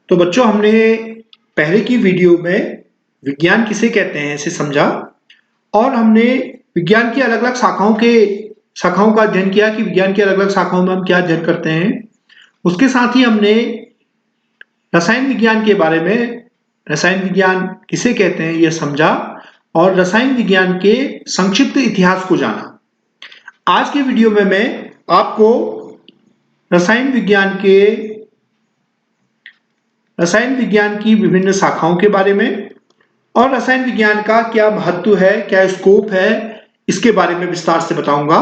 तो बच्चों हमने पहले की वीडियो में विज्ञान किसे कहते हैं इसे समझा और हमने विज्ञान की अलग-अलग शाखाओं का अध्ययन किया कि विज्ञान की अलग-अलग शाखाओं में हम क्या अध्ययन करते हैं। उसके साथ ही हमने रसायन विज्ञान के बारे में रसायन विज्ञान किसे कहते हैं यह समझा और रसायन विज्ञान के संक्षिप्त इतिहास को जाना। आज के वीडियो में मैं आपको रसायन विज्ञान की विभिन्न शाखाओं के बारे में और रसायन विज्ञान का क्या महत्व है, क्या स्कोप है, इसके बारे में विस्तार से बताऊंगा।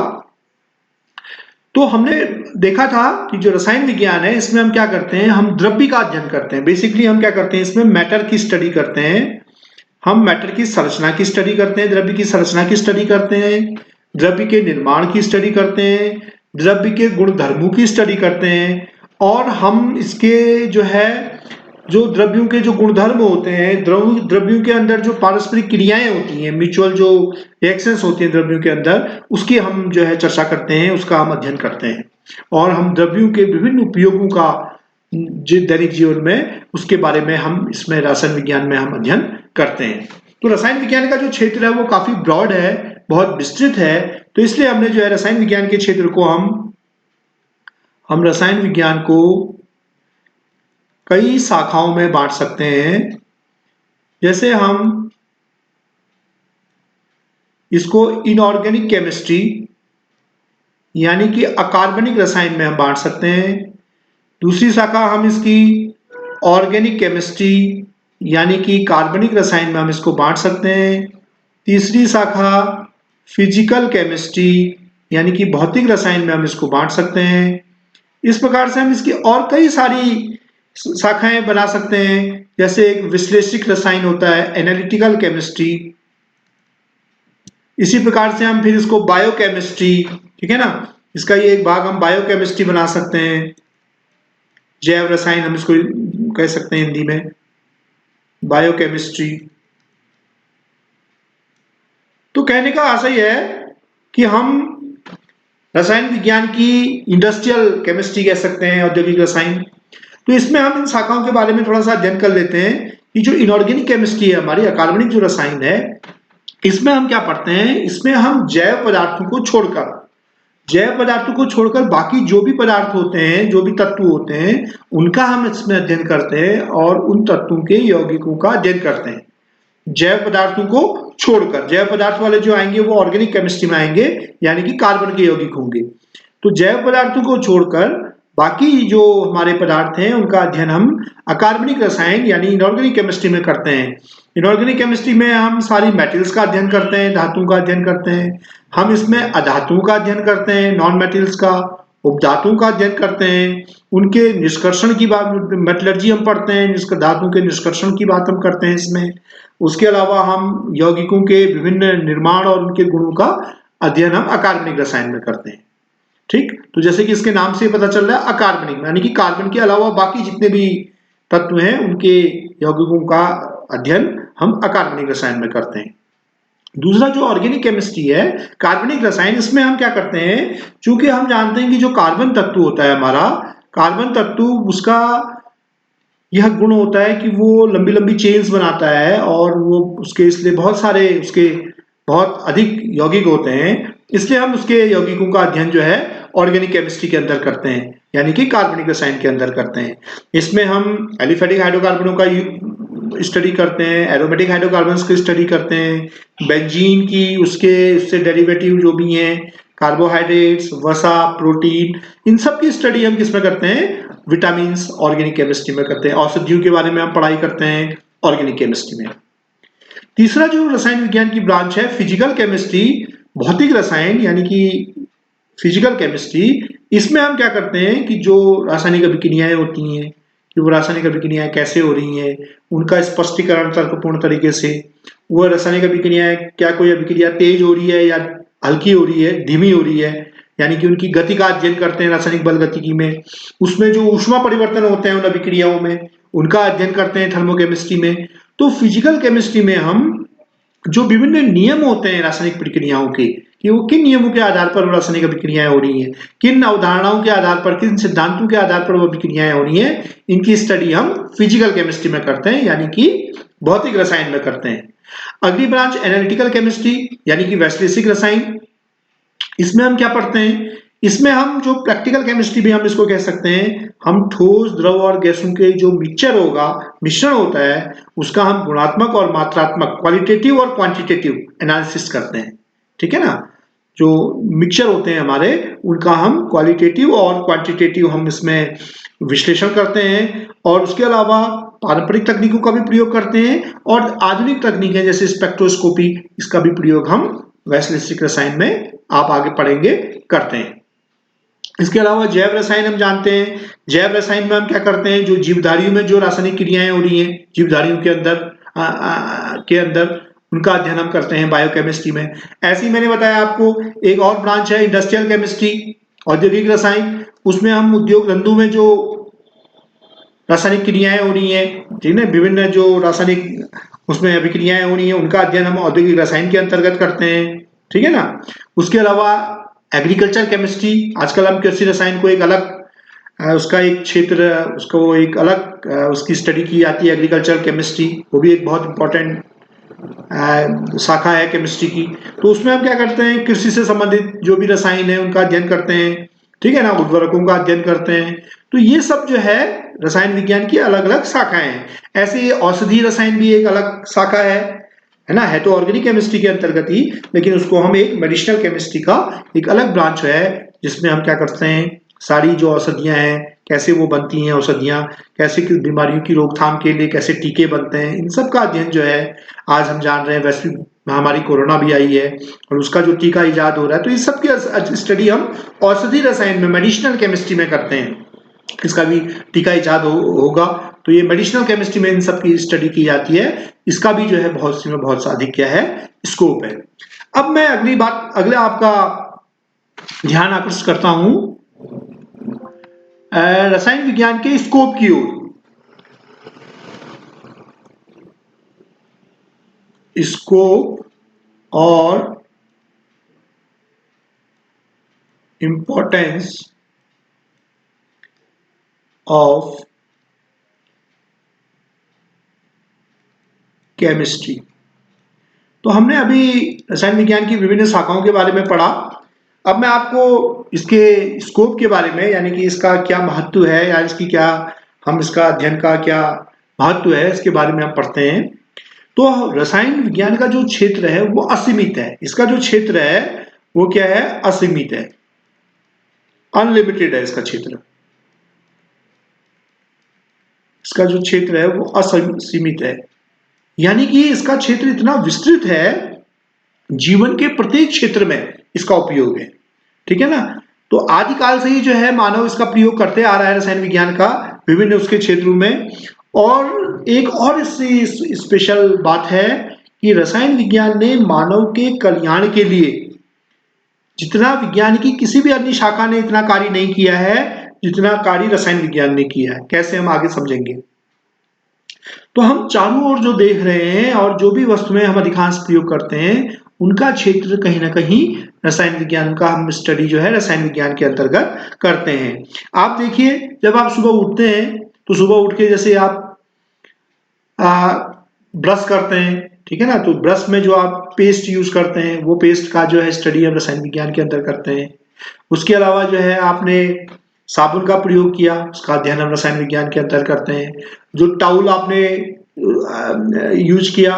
तो हमने देखा था कि जो रसायन विज्ञान है इसमें हम क्या करते हैं, हम द्रव्य का अध्ययन करते हैं। बेसिकली हम क्या करते हैं, इसमें मैटर की स्टडी करते हैं। हम मैटर की संरचना की स्टडी करते हैं, द्रव्य की संरचना की स्टडी करते हैं, द्रव्य के निर्माण की स्टडी करते हैं, द्रव्य के गुणधर्मों की स्टडी करते हैं और हम इसके जो द्रव्यों के जो गुणधर्म होते हैं, द्रव्यों के अंदर जो पारस्परिक क्रियाएं होती हैं, म्यूचुअल जो रिएक्शंस होती हैं द्रव्यों के अंदर, उसकी हम चर्चा करते हैं, उसका हम अध्ययन करते हैं और हम द्रव्यों के विभिन्न उपयोगों का दैनिक जीवन में उसके बारे में हम इसमें रसायन विज्ञान में हम अध्ययन करते हैं। तो रसायन विज्ञान का जो क्षेत्र है वो काफी ब्रॉड है, बहुत विस्तृत है। तो इसलिए हमने रसायन विज्ञान के क्षेत्र को हम रसायन विज्ञान को कई शाखाओं में बांट सकते हैं। जैसे हम इसको इनऑर्गेनिक केमिस्ट्री यानी कि अकार्बनिक रसायन में हम बांट सकते हैं। दूसरी शाखा हम इसकी ऑर्गेनिक केमिस्ट्री यानी कि कार्बनिक रसायन में हम इसको बांट सकते हैं। तीसरी शाखा फिजिकल केमिस्ट्री यानी कि भौतिक रसायन में हम इसको बांट सकते हैं। इस प्रकार से हम इसकी और कई सारी शाखाएं बना सकते हैं। जैसे एक विश्लेषिक रसायन होता है, एनालिटिकल केमिस्ट्री। इसी प्रकार से हम फिर इसको बायोकेमिस्ट्री, ठीक है ना, इसका ये एक भाग हम बायोकेमिस्ट्री बना सकते हैं। जैव रसायन हम इसको कह सकते हैं हिंदी में, बायोकेमिस्ट्री। तो कहने का आशय है कि हम रसायन विज्ञान की इंडस्ट्रियल केमिस्ट्री कह सकते हैं, औद्योगिक रसायन। तो इसमें हम इन शाखाओं के बारे में थोड़ा सा अध्ययन कर लेते हैं कि जो इनऑर्गेनिक केमिस्ट्री है, हमारी अकार्बनिक जो रसायन है, इसमें हम क्या पढ़ते हैं, इसमें हम जैव पदार्थों को छोड़कर बाकी जो भी पदार्थ होते हैं, जो भी तत्व होते हैं, उनका हम इसमें अध्ययन करते हैं और उन तत्वों के यौगिकों का अध्ययन करते हैं। जैव पदार्थों को छोड़कर, जैव पदार्थ वाले जो आएंगे वो ऑर्गेनिक केमिस्ट्री में आएंगे, यानी कि कार्बन के यौगिक होंगे। तो जैव पदार्थों को छोड़कर बाकी जो हमारे पदार्थ हैं उनका अध्ययन हम अकार्बनिक रसायन यानी इनऑर्गेनिक केमिस्ट्री में करते हैं। इनऑर्गेनिक केमिस्ट्री में हम सारी मेटल्स का अध्ययन करते हैं, धातुओं का अध्ययन करते हैं। हम इसमें अधातुओं का अध्ययन करते हैं, नॉन मेटल्स का, उपधातुओं का अध्ययन करते हैं, उनके निष्कर्षण की बात, मेटलर्जी हम पढ़ते हैं, धातुओं के निष्कर्षण की बात हम करते हैं इसमें। उसके अलावा हम यौगिकों के विभिन्न निर्माण और उनके गुणों का अध्ययन हम अकार्बनिक रसायन में करते हैं। ठीक, तो जैसे कि इसके नाम से पता चल रहा है अकार्बनिक, यानी कि कार्बन के अलावा बाकी जितने भी तत्व हैं उनके यौगिकों का अध्ययन हम अकार्बनिक रसायन में करते हैं। दूसरा जो ऑर्गेनिक केमिस्ट्री है, कार्बनिक रसायन, इसमें हम क्या करते हैं, चूंकि हम जानते हैं कि जो कार्बन तत्व होता है हमारा, कार्बन तत्व, उसका यह गुण होता है कि वो लंबी लंबी चेन्स बनाता है और वो उसके इसलिए बहुत अधिक यौगिक होते हैं। इसलिए हम उसके यौगिकों का अध्ययन ऑर्गेनिक केमिस्ट्री के अंदर करते हैं, यानी कि कार्बनिक रसायन के अंदर करते हैं। इसमें हम एलिफेटिक हाइड्रोकार्बनों का स्टडी करते हैं, एरोमेटिक हाइड्रोकार्बन्स की स्टडी करते हैं, बेंजीन की, उससे डेरिवेटिव जो भी हैं, कार्बोहाइड्रेट्स, वसा, प्रोटीन, इन सब की स्टडी हम किसमें करते हैं, विटामिन ऑर्गेनिक केमिस्ट्री में करते हैं। औषधियों के बारे में हम पढ़ाई करते हैं ऑर्गेनिक केमिस्ट्री में। तीसरा जो रसायन विज्ञान की ब्रांच है, फिजिकल केमिस्ट्री, भौतिक रसायन यानी कि फिजिकल केमिस्ट्री। इसमें हम क्या करते हैं कि जो रासायनिक अभिक्रियाएं होती हैं, कि वो रासायनिक अभिक्रियाएं कैसे हो रही हैं, उनका स्पष्टीकरण तर्कपूर्ण तरीके से। वो रासायनिक अभिक्रियाएं, क्या कोई अभिक्रिया तेज हो रही है या हल्की हो रही है, धीमी हो रही है, यानी कि उनकी गति का अध्ययन करते हैं रासायनिक बल गतिकी में। उसमें जो ऊष्मा परिवर्तन होते हैं उन अभिक्रियाओं में, उनका अध्ययन करते हैं थर्मोकेमिस्ट्री में। तो फिजिकल केमिस्ट्री में हम जो विभिन्न नियम होते हैं रासायनिक प्रक्रियाओं के, कि वो किन नियमों के आधार पर रासायनिक अभिक्रियाएं हो रही हैं, किन अवधारणाओं के आधार पर, किन सिद्धांतों के आधार पर वो अभिक्रियाएं हो रही हैं, इनकी स्टडी हम फिजिकल केमिस्ट्री में करते हैं, यानी कि भौतिक रसायन में करते हैं। अगली ब्रांच एनालिटिकल केमिस्ट्री यानी कि वैश्लेषिक रसायन। इसमें हम क्या पढ़ते हैं, इसमें हम जो प्रैक्टिकल केमिस्ट्री भी हम इसको कह सकते हैं, हम ठोस, द्रव और गैसों के जो मिक्सचर होगा, मिश्रण होता है, उसका हम गुणात्मक और मात्रात्मक, क्वालिटेटिव और क्वांटिटेटिव एनालिसिस करते हैं। ठीक है ना, जो मिक्सचर होते हैं हमारे, उनका हम क्वालिटेटिव और क्वांटिटेटिव हम इसमें विश्लेषण करते हैं। और उसके अलावा पारंपरिक तकनीकों का भी प्रयोग करते हैं और आधुनिक तकनीकें जैसे स्पेक्ट्रोस्कोपी, इसका भी प्रयोग हम वैश्लेषिक रसायन में, आप आगे पढ़ेंगे, करते हैं। इसके अलावा जैव रसायन हम जानते हैं। जैव रसायन में हम क्या करते हैं, जो जीवधारियों में जो रासायनिक क्रियाएं हो रही हैं जीवधारियों के अंदर उनका अध्ययन हम करते हैं बायोकेमिस्ट्री में। ऐसे ही मैंने बताया आपको एक और ब्रांच है इंडस्ट्रियल केमिस्ट्री, औद्योगिक रसायन। उसमें हम उद्योग धंधों में जो रासायनिक क्रियाएं हो रही हैं, ठीक है, विभिन्न जो रासायनिक उसमें अभिक्रियाएं हो रही हैं, उनका अध्ययन हम औद्योगिक रसायन के अंतर्गत करते हैं। ठीक है ना। उसके अलावा एग्रीकल्चर केमिस्ट्री, आजकल हम कृषि रसायन को एक अलग उसका एक क्षेत्र, उसको एक अलग उसकी स्टडी की जाती है, एग्रीकल्चर केमिस्ट्री, वो भी एक बहुत इंपॉर्टेंट शाखा है केमिस्ट्री की। तो उसमें हम क्या करते हैं, कृषि से संबंधित जो भी रसायन है उनका अध्ययन करते हैं। ठीक है ना, उर्वरकों का अध्ययन करते हैं। तो ये सब जो है रसायन विज्ञान की अलग अलग शाखाएं हैं। ऐसे ही औषधि रसायन भी एक अलग शाखा है ना, है तो ऑर्गेनिक केमिस्ट्री के अंतर्गत ही, लेकिन उसको हम एक मेडिसिनल केमिस्ट्री का एक अलग ब्रांच है, जिसमें हम क्या करते हैं, सारी जो औषधियां हैं, कैसे वो बनती हैं औषधियां, कैसे किस बीमारियों की रोकथाम के लिए कैसे टीके बनते हैं, इन सब का अध्ययन जो है आज हम जान रहे हैं। वैश्विक महामारी कोरोना भी आई है और उसका जो टीका इजाद हो रहा है, तो इस सब की स्टडी हम औषधि रसायन में, मेडिसिनल केमिस्ट्री में करते हैं। इसका भी टीका इजाद होगा तो ये मेडिसिनल केमिस्ट्री में इन सब की स्टडी की जाती है। इसका भी जो है बहुत अधिक क्या है, स्कोप है। अब मैं अगले आपका ध्यान आकर्षित करता हूं रसायन विज्ञान के स्कोप की ओर। स्कोप और इंपॉर्टेंस ऑफ केमिस्ट्री। तो हमने अभी रसायन विज्ञान की विभिन्न शाखाओं के बारे में पढ़ा। अब मैं आपको इसके स्कोप के बारे में, यानी कि इसका क्या महत्व है या इसकी क्या, हम इसका अध्ययन का क्या महत्व है, इसके बारे में हम पढ़ते हैं। तो रसायन विज्ञान का जो क्षेत्र है वो असीमित है। इसका जो क्षेत्र है वो क्या है, असीमित है, अनलिमिटेड है इसका क्षेत्र। इसका जो क्षेत्र है वो असीमित है, यानी कि इसका क्षेत्र इतना विस्तृत है, जीवन के प्रत्येक क्षेत्र में इसका उपयोग है। ठीक है ना। तो आदिकाल से ही जो है मानव इसका प्रयोग करते आ रहा है रसायन विज्ञान का विभिन्न उसके क्षेत्रों में। और एक और इससे स्पेशल बात है कि रसायन विज्ञान ने मानव के कल्याण के लिए जितना विज्ञान की किसी भी अन्य शाखा ने इतना कार्य नहीं किया है जितना कार्य रसायन विज्ञान ने किया है। कैसे, हम आगे समझेंगे। तो हम चारों ओर जो देख रहे हैं और जो भी वस्तुएं हम अधिकांश प्रयोग करते हैं, उनका क्षेत्र कहीं ना कहीं रसायन विज्ञान का हम स्टडी जो है रसायन विज्ञान के अंतर्गत करते हैं। आप देखिए, जब आप सुबह उठते हैं तो सुबह उठ के जैसे आप ब्रश करते हैं, ठीक है ना, तो ब्रश में जो आप पेस्ट यूज करते हैं वो पेस्ट का जो है स्टडी हम रसायन विज्ञान के अंदर करते हैं। उसके अलावा जो है आपने साबुन का प्रयोग किया, उसका अध्ययन हम रसायन विज्ञान के अंदर करते हैं। जो टाउल आपने यूज किया,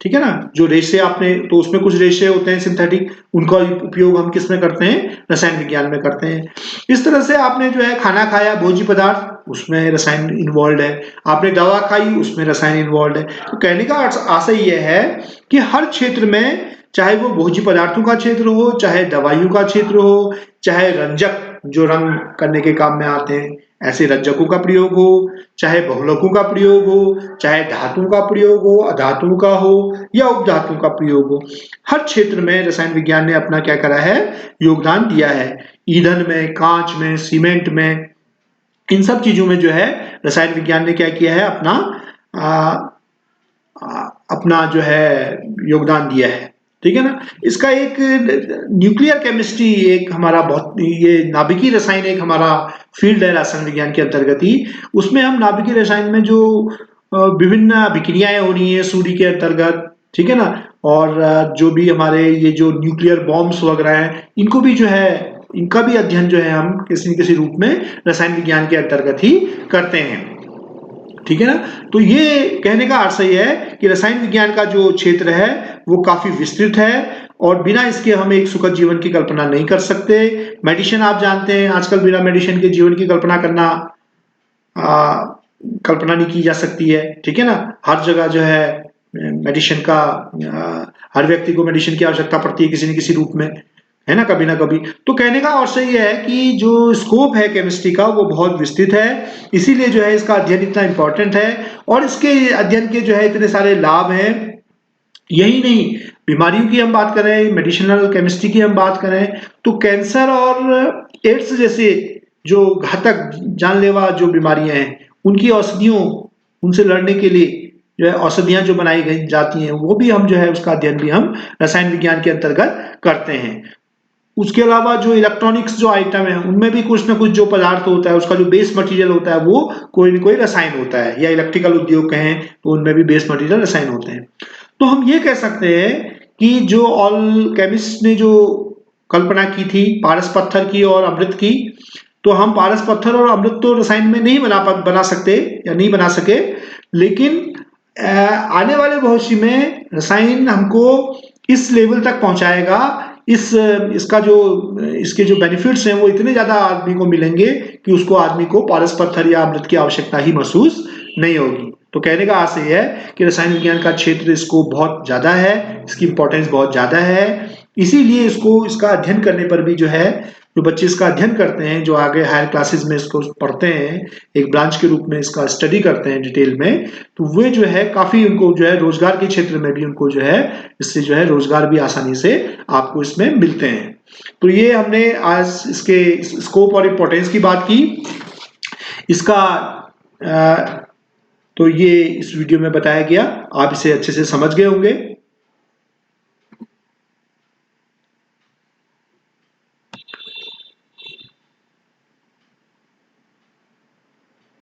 ठीक है ना, जो रेशे आपने, तो उसमें कुछ रेशे होते हैं सिंथेटिक, उनका उपयोग हम किस में करते हैं, रसायन विज्ञान में करते हैं। इस तरह से आपने जो है खाना खाया, भोज्य पदार्थ, उसमें रसायन इन्वॉल्व है। आपने दवा खाई, उसमें रसायन इन्वॉल्व है। तो कहने का आशय यह है कि हर क्षेत्र में, चाहे वो भोज्य पदार्थों का क्षेत्र हो, चाहे दवाइयों का क्षेत्र हो, चाहे रंजक जो रंग करने के काम में आते हैं ऐसे रंजकों का प्रयोग हो, चाहे बहुलकों का प्रयोग हो, चाहे धातुओं का प्रयोग हो, अधातुओं का हो या उपधातुओं का प्रयोग हो, हर क्षेत्र में रसायन विज्ञान ने अपना क्या करा है, योगदान दिया है। ईंधन में, कांच में, सीमेंट में, इन सब चीजों में जो है रसायन विज्ञान ने क्या किया है, अपना जो है योगदान दिया है। ठीक है ना। इसका एक न्यूक्लियर केमिस्ट्री एक हमारा बहुत, ये नाभिकीय रसायन एक हमारा फील्ड है रसायन विज्ञान के अंतर्गत ही। उसमें हम नाभिकीय रसायन में जो विभिन्न अभिक्रियाएं हो रही हैं सूर्य के अंतर्गत, ठीक है ना, और जो भी हमारे ये जो न्यूक्लियर बॉम्ब्स वगैरह हैं, इनको भी जो है, इनका भी अध्ययन जो है हम किसी न किसी रूप में रसायन विज्ञान के अंतर्गत ही करते हैं, ठीक है ना। तो ये कहने का अर्थ ये है कि रसायन विज्ञान का जो क्षेत्र है वो काफी विस्तृत है और बिना इसके हम एक सुखद जीवन की कल्पना नहीं कर सकते। मेडिसिन आप जानते हैं, आजकल बिना मेडिसिन के जीवन की कल्पना करना कल्पना नहीं की जा सकती है, ठीक है ना। हर जगह जो है मेडिसिन का, हर व्यक्ति को मेडिसिन की आवश्यकता पड़ती है किसी न किसी रूप में, है ना, कभी ना कभी। तो कहने का और सही है कि जो स्कोप है केमिस्ट्री का वो बहुत विस्तृत है, इसीलिए जो है इसका अध्ययन इतना इंपॉर्टेंट है और इसके अध्ययन के जो है इतने सारे लाभ हैं। यही नहीं, बीमारियों की हम बात करें, मेडिसिनल केमिस्ट्री की हम बात करें, तो कैंसर और एड्स जैसे जो घातक जानलेवा जो बीमारियां हैं, उनकी औषधियों, उनसे लड़ने के लिए जो है औषधियां जो बनाई गई जाती हैं, वो भी हम जो है उसका अध्ययन भी हम रसायन विज्ञान के अंतर्गत करते हैं। उसके अलावा जो इलेक्ट्रॉनिक्स जो आइटम है, उनमें भी कुछ ना कुछ जो पदार्थ होता है, उसका जो बेस मटेरियल होता है वो कोई न कोई रसायन होता है, या इलेक्ट्रिकल उद्योग कहें तो उनमें भी बेस मटेरियल रसायन होते हैं। तो हम ये कह सकते हैं कि जो ऑल केमिस्ट ने जो कल्पना की थी पारस पत्थर की और अमृत की, तो हम पारस पत्थर और अमृत तो रसायन में नहीं बना सकते या नहीं बना सके, लेकिन आने वाले भविष्य में रसायन हमको इस लेवल तक पहुंचाएगा, इसका जो इसके जो बेनिफिट्स हैं वो इतने ज्यादा आदमी को मिलेंगे कि उसको आदमी को पारस पत्थर या अमृत की आवश्यकता ही महसूस नहीं होगी। तो कहने का आशय है कि रसायन विज्ञान का क्षेत्र इसको बहुत ज्यादा है, इसकी इंपॉर्टेंस बहुत ज्यादा है, इसीलिए इसको, इसका अध्ययन करने पर भी जो है, जो बच्चे इसका अध्ययन करते हैं, जो आगे हायर क्लासेस में इसको पढ़ते हैं, एक ब्रांच के रूप में इसका स्टडी करते हैं डिटेल में, तो वे जो है काफी उनको जो है रोजगार के क्षेत्र में भी उनको जो है इससे जो है रोजगार भी आसानी से आपको इसमें मिलते हैं। तो ये हमने आज इसके स्कोप और इम्पोर्टेंस की बात की। इसका तो ये इस वीडियो में बताया गया, आप इसे अच्छे से समझ गए होंगे।